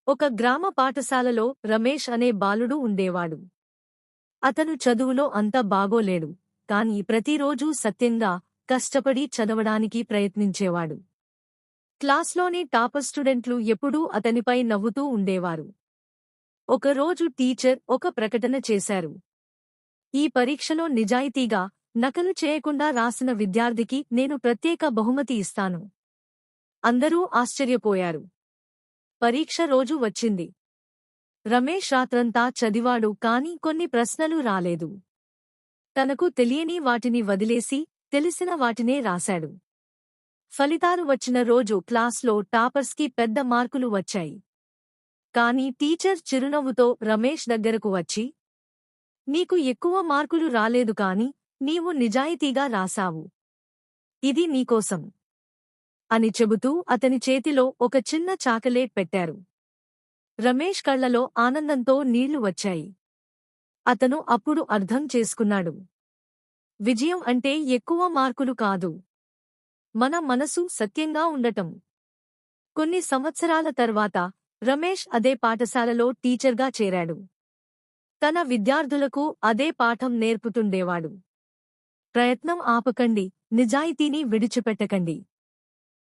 ఒక గ్రామ పాఠశాలలో రమేష్ అనే బాలుడు ఉండేవాడు. అతను చదువులో అంత బాగోలేడు, కాని ప్రతిరోజూ సత్యంగా, కష్టపడి చదవడానికి ప్రయత్నించేవాడు. క్లాస్లోని టాపర్ స్టూడెంట్లు ఎప్పుడూ అతనిపై నవ్వుతూ ఉండేవారు. ఒకరోజు టీచర్ ఒక ప్రకటన చేశారు. ఈ పరీక్షలో నిజాయితీగా, నకలు చేయకుండా రాసిన విద్యార్థికి నేను ప్రత్యేక బహుమతి ఇస్తాను. అందరూ ఆశ్చర్యపోయారు. పరీక్ష రోజు వచ్చింది. రమేష్ రాత్రంతా చదివాడు, కాని కొన్ని ప్రశ్నలు రాలేదు. తనకు తెలియని వాటిని వదిలేసి తెలిసిన వాటినే రాశాడు. ఫలితాలు వచ్చిన రోజు క్లాస్లో టాపర్స్కి పెద్ద మార్కులు వచ్చాయి. కాని టీచర్ చిరునవ్వుతో రమేష్ దగ్గరకు వచ్చి, నీకు ఎక్కువ మార్కులు రాలేదు కాని నీవు నిజాయితీగా రాశావు. ఇది నీకోసం అని చెబుతూ అతని చేతిలో ఒక చిన్న చాకలేట్ పెట్టారు. రమేష్ కళ్లలో ఆనందంతో నీళ్లు వచ్చాయి. అతను అప్పుడు అర్థం చేసుకున్నాడు. విజయం అంటే ఎక్కువ మార్కులు కాదు, మన మనసు సత్యంగా ఉండటం. కొన్ని సంవత్సరాల తర్వాత రమేష్ అదే పాఠశాలలో టీచర్గా చేరాడు. తన విద్యార్థులకు అదే పాఠం నేర్పుతుండేవాడు. ప్రయత్నం ఆపకండి, నిజాయితీని విడిచిపెట్టకండి.